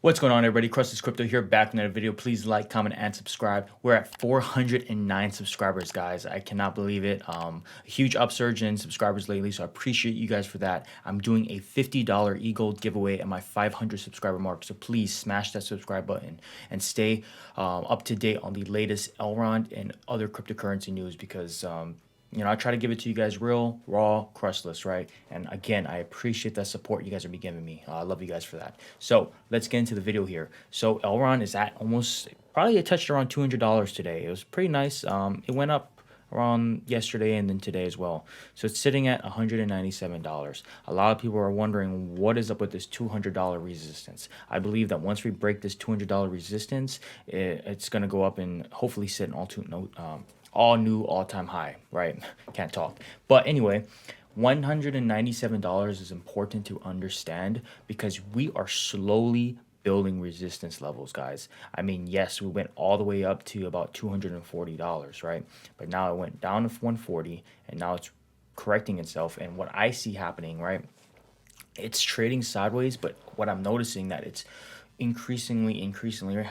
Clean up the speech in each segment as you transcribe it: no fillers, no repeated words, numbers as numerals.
What's going on, everybody? Crustless Crypto here, back in another video. Please like, comment, and subscribe. We're at 409 subscribers, guys. I cannot believe it. A huge upsurge in subscribers lately, so I appreciate you guys for that. I'm doing a $50 EGLD giveaway at my 500 subscriber mark, so please smash that subscribe button and stay up to date on the latest Elrond and other cryptocurrency news, because you know, I try to give it to you guys real, raw, crustless, right? And again, I appreciate that support you guys are be giving me. I love you guys for that. So let's get into the video here. So Elrond is at almost, probably it touched around $200 today. It was pretty nice. It went up around yesterday and then today as well. So it's sitting at $197. A lot of people are wondering what is up with this $200 resistance. I believe that once we break this $200 resistance, it's going to go up and hopefully sit an all new all-time high, right? Can't talk. But anyway, $197 is important to understand because we are slowly building resistance levels, guys. I mean, yes, we went all the way up to about $240, right? But now it went down to 140 and now it's correcting itself. And what I see happening, right? It's trading sideways, but what I'm noticing that it's increasingly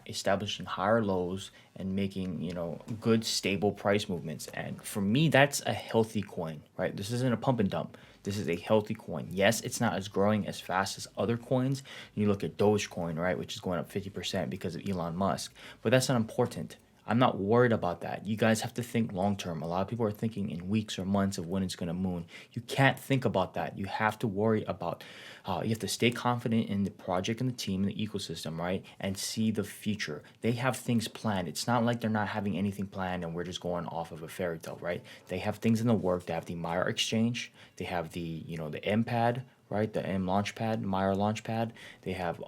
establishing higher lows and making, you know, good stable price movements. And for me, that's a healthy coin, right? This isn't a pump and dump. This is a healthy coin. Yes, it's not as growing as fast as other coins. You look at Dogecoin, right, which is going up 50% because of Elon Musk, but that's not important. I'm not worried about that. You guys have to think long term. A lot of people are thinking in weeks or months of when it's going to moon. You can't think about that. You have to worry about, you have to stay confident in the project and the team and the ecosystem, right? And see the future. They have things planned. It's not like they're not having anything planned and we're just going off of a fairy tale, right? They have things in the work. They have the Maiar Exchange. They have the, you know, the MPad, right? The Launchpad, Maiar Launchpad. They have,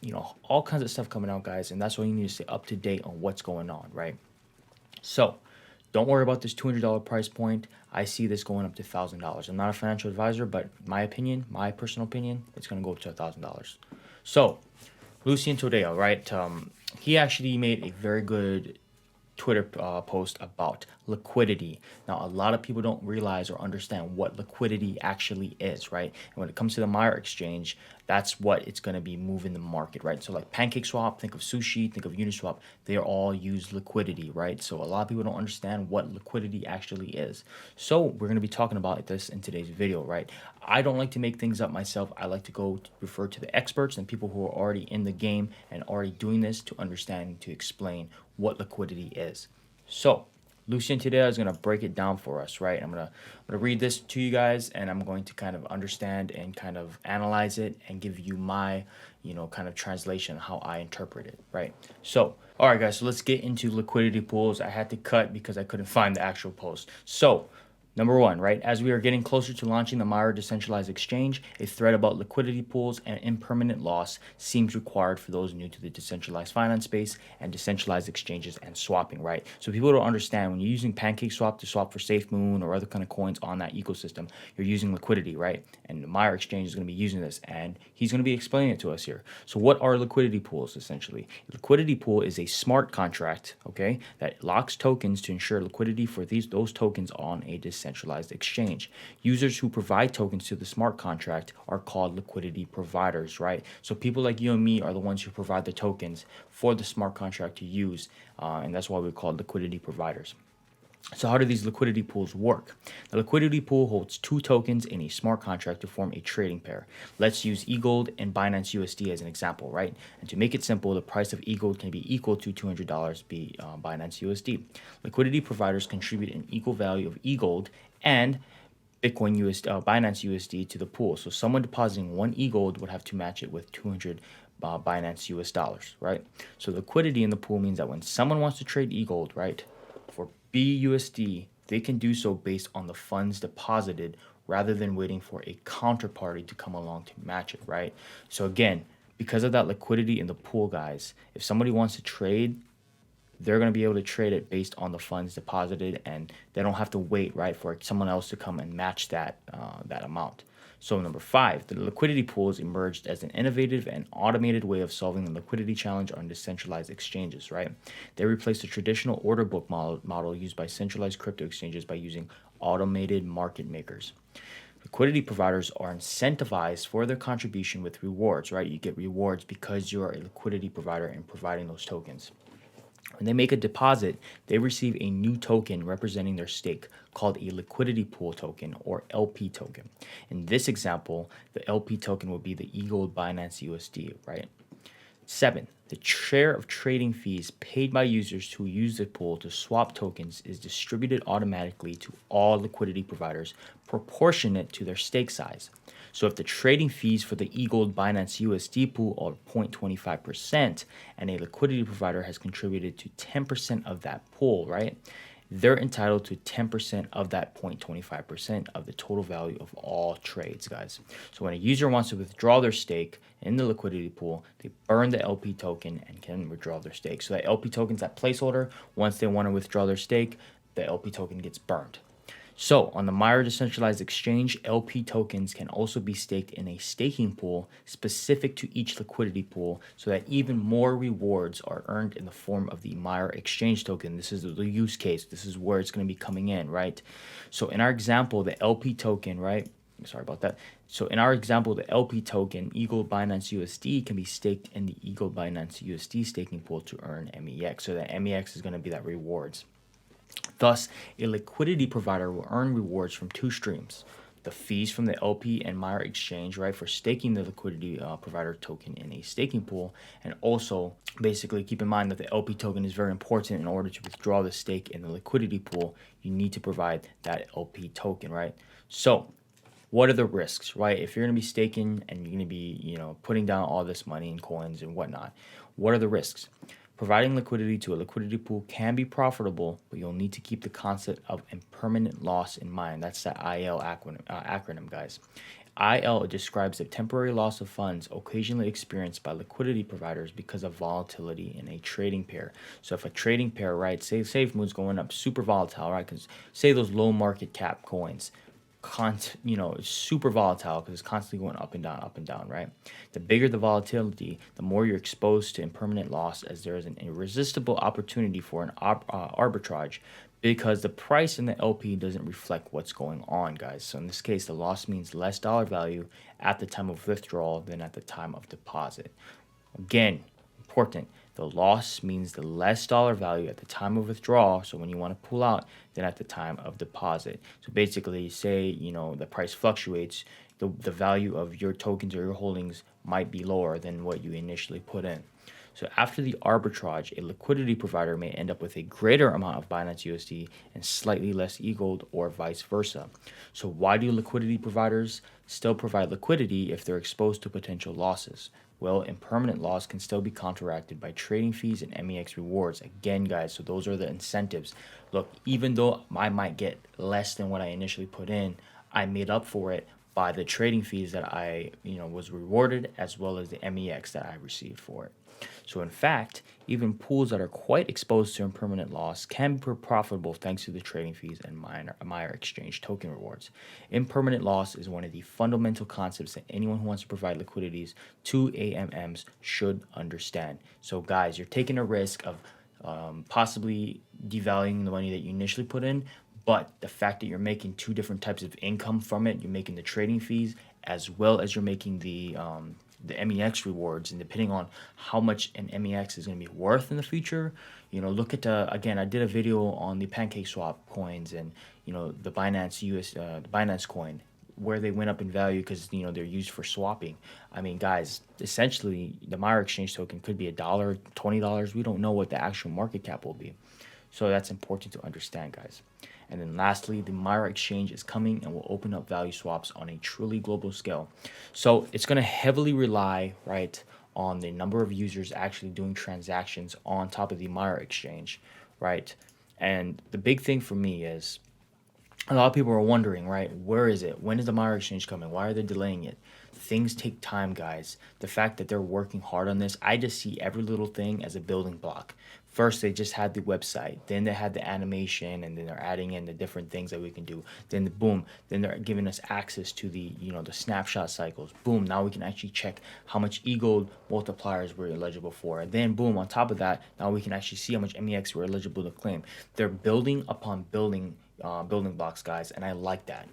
you know, all kinds of stuff coming out, guys. And that's why you need to stay up to date on what's going on, right? So don't worry about this $200 price point. I see this going up to $1,000. I'm not a financial advisor, but my opinion, my personal opinion, it's going to go up to $1,000. So Lucian Todea, right? He actually made a very good Twitter post about liquidity. Now, a lot of people don't realize or understand what liquidity actually is, right? And when it comes to the Maiar Exchange, that's what it's going to be moving the market, right? So like PancakeSwap, think of Sushi, think of Uniswap, they all use liquidity, right? So a lot of people don't understand what liquidity actually is. So we're going to be talking about this in today's video, right? I don't like to make things up myself. I like to go refer to the experts and people who are already in the game and already doing this to understand, to explain what liquidity is. So Lucian Todea is going to break it down for us, right? I'm gonna read this to you guys, and I'm going to kind of understand and kind of analyze it and give you my, you know, kind of translation, how I interpret it, right? So, all right, guys, so let's get into liquidity pools. I had to cut because I couldn't find the actual post. So, number one, right, as we are getting closer to launching the Maiar Decentralized Exchange, a thread about liquidity pools and impermanent loss seems required for those new to the decentralized finance space and decentralized exchanges and swapping, right? So people don't understand, when you're using PancakeSwap to swap for SafeMoon or other kind of coins on that ecosystem, you're using liquidity, right? And the Maiar Exchange is going to be using this, and he's going to be explaining it to us here. So what are liquidity pools, essentially? A liquidity pool is a smart contract, okay, that locks tokens to ensure liquidity for those tokens on a decentralized exchange. Users who provide tokens to the smart contract are called liquidity providers, right? So people like you and me are the ones who provide the tokens for the smart contract to use, and that's why we're called liquidity providers. So how do these liquidity pools work? The liquidity pool holds two tokens in a smart contract to form a trading pair. Let's use EGLD and Binance USD as an example, right? And to make it simple, the price of EGLD can be equal to $200 Binance USD. Liquidity providers contribute an equal value of EGLD and Bitcoin USD, Binance USD to the pool. So someone depositing one EGLD would have to match it with 200 Binance US dollars, right? So liquidity in the pool means that when someone wants to trade EGLD, right, for BUSD, they can do so based on the funds deposited rather than waiting for a counterparty to come along to match it, right? So again, because of that liquidity in the pool, guys, if somebody wants to trade, they're going to be able to trade it based on the funds deposited, and they don't have to wait, right, for someone else to come and match that that amount. So number 5, the liquidity pools emerged as an innovative and automated way of solving the liquidity challenge on decentralized exchanges, right? They replaced the traditional order book model used by centralized crypto exchanges by using automated market makers. Liquidity providers are incentivized for their contribution with rewards, right? You get rewards because you're a liquidity provider and providing those tokens. When they make a deposit, they receive a new token representing their stake called a liquidity pool token or LP token. In this example, the LP token will be the EGLD Binance USD, right? 7. The share of trading fees paid by users who use the pool to swap tokens is distributed automatically to all liquidity providers proportionate to their stake size. So if the trading fees for the EGLD Binance USD pool are 0.25% and a liquidity provider has contributed to 10% of that pool, right? They're entitled to 10% of that 0.25% of the total value of all trades, guys. So when a user wants to withdraw their stake in the liquidity pool, they burn the LP token and can withdraw their stake. So that LP token is that placeholder. Once they want to withdraw their stake, the LP token gets burned. So on the Maiar Decentralized Exchange, LP tokens can also be staked in a staking pool specific to each liquidity pool so that even more rewards are earned in the form of the Maiar Exchange token. This is the use case. This is where it's going to be coming in, right? So in our example, the LP token, right? Sorry about that. So in our example, the LP token, EGLD Binance USD, can be staked in the EGLD Binance USD staking pool to earn MEX. So that MEX is going to be that rewards. Thus, a liquidity provider will earn rewards from two streams: the fees from the LP and Maiar Exchange, right, for staking the liquidity provider token in a staking pool, and also basically keep in mind that the LP token is very important. In order to withdraw the stake in the liquidity pool, you need to provide that LP token, right? So what are the risks, right? If you're going to be staking and you're going to be, putting down all this money in coins and whatnot, what are the risks? Providing liquidity to a liquidity pool can be profitable, but you'll need to keep the concept of impermanent loss in mind. That's the IL acronym, guys. IL describes the temporary loss of funds occasionally experienced by liquidity providers because of volatility in a trading pair. So if a trading pair, right, say if moon's going up, super volatile, right? Because say those low market cap coins, it's super volatile because it's constantly going up and down, right? The bigger the volatility, the more you're exposed to impermanent loss, as there is an irresistible opportunity for an arbitrage because the price in the LP doesn't reflect what's going on, guys. So in this case, the loss means less dollar value at the time of withdrawal than at the time of deposit. Again, important. The loss means the less dollar value at the time of withdrawal, so when you want to pull out, than at the time of deposit. So basically, say, the price fluctuates, the value of your tokens or your holdings might be lower than what you initially put in. So after the arbitrage, a liquidity provider may end up with a greater amount of Binance USD and slightly less EGLD, or vice versa. So why do liquidity providers still provide liquidity if they're exposed to potential losses? Well, impermanent loss can still be counteracted by trading fees and MEX rewards. Again, guys, so those are the incentives. Look, even though I might get less than what I initially put in, I made up for it by the trading fees that I, was rewarded, as well as the MEX that I received for it. So in fact, even pools that are quite exposed to impermanent loss can be profitable thanks to the trading fees and Maiar Exchange token rewards. Impermanent loss is one of the fundamental concepts that anyone who wants to provide liquidities to AMMs should understand. So guys, you're taking a risk of possibly devaluing the money that you initially put in, but the fact that you're making two different types of income from it, you're making the trading fees as well as you're making the MEX rewards, and depending on how much an MEX is going to be worth in the future, look at again, I did a video on the pancake swap coins and the Binance coin, where they went up in value because they're used for swapping. I mean, guys, essentially the Maiar Exchange token could be $1, $20. We don't know what the actual market cap will be, so that's important to understand, guys. And then lastly, the Maiar Exchange is coming and will open up value swaps on a truly global scale. So it's going to heavily rely, right, on the number of users actually doing transactions on top of the Maiar Exchange, right? And the big thing for me is a lot of people are wondering, right, where is it? When is the Maiar Exchange coming? Why are they delaying it? Things take time, guys. The fact that they're working hard on this, I just see every little thing as a building block. First, they just had the website, then they had the animation, and then they're adding in the different things that we can do. Then boom, then they're giving us access to the, the snapshot cycles. Boom, now we can actually check how much EGLD multipliers we're eligible for. And then boom, on top of that, now we can actually see how much MEX we're eligible to claim. They're building upon building blocks, guys, and I like that.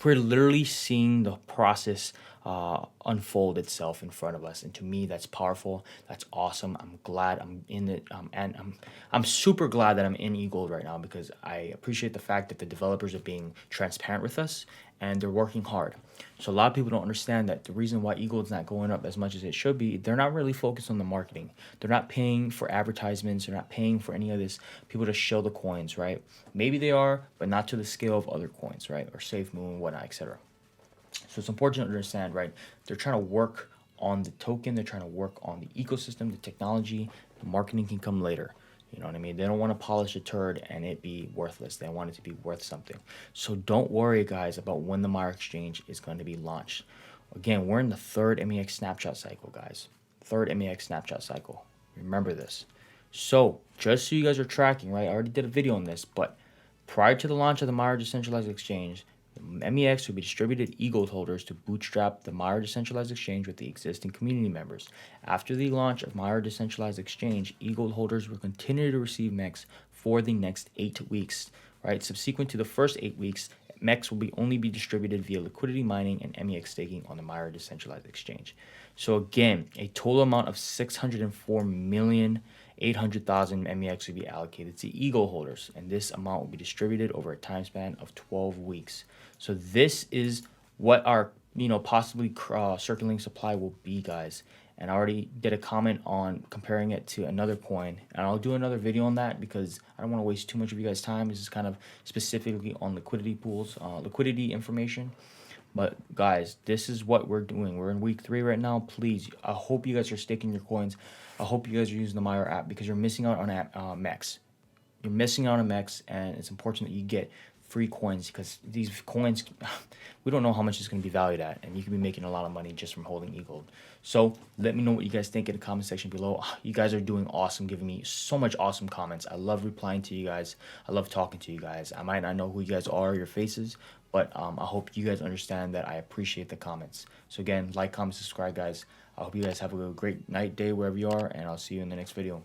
We're literally seeing the process unfold itself in front of us, and to me, that's powerful. That's awesome. I'm glad I'm in it, and I'm super glad that I'm in EGLD right now, because I appreciate the fact that the developers are being transparent with us and they're working hard. So a lot of people don't understand that the reason why EGLD's not going up as much as it should be, they're not really focused on the marketing. They're not paying for advertisements. They're not paying for any of this people to show the coins, right? Maybe they are, but not to the scale of other coins, right? Or SafeMoon, whatnot, etc. So it's important to understand, right? They're trying to work on the token. They're trying to work on the ecosystem, the technology. The marketing can come later. You know what I mean? They don't want to polish a turd and it be worthless. They want it to be worth something. So don't worry, guys, about when the Maiar Exchange is going to be launched. Again, we're in the third MEX snapshot cycle, guys. Third MEX snapshot cycle. Remember this. So just so you guys are tracking, right? I already did a video on this, but prior to the launch of the Maiar Decentralized Exchange, MEX will be distributed to EGLD holders to bootstrap the Maiar Decentralized Exchange with the existing community members. After the launch of Maiar Decentralized Exchange, EGLD holders will continue to receive MEX for the next 8 weeks. Right? Subsequent to the first 8 weeks, MEX will only be distributed via liquidity mining and MEX staking on the Maiar Decentralized Exchange. So again, a total amount of 604,800,000 MEX will be allocated to EGLD holders, and this amount will be distributed over a time span of 12 weeks. So this is what our, possibly circulating supply will be, guys. And I already did a comment on comparing it to another coin, and I'll do another video on that because I don't want to waste too much of you guys' time. This is kind of specifically on liquidity pools, liquidity information. But guys, this is what we're doing. We're in week 3 right now. Please, I hope you guys are staking your coins. I hope you guys are using the Maiar app, because you're missing out on MEX. You're missing out on MEX, and it's important that you get free coins, because these coins, we don't know how much it's going to be valued at, and you can be making a lot of money just from holding EGLD. So let me know what you guys think in the comment section below. You guys are doing awesome, giving me so much awesome comments. I love replying to you guys. I love talking to you guys. I might not know who you guys are, your faces, but I hope you guys understand that I appreciate the comments. So again, like, comment, subscribe, guys. I hope you guys have a great night, day, wherever you are, and I'll see you in the next video.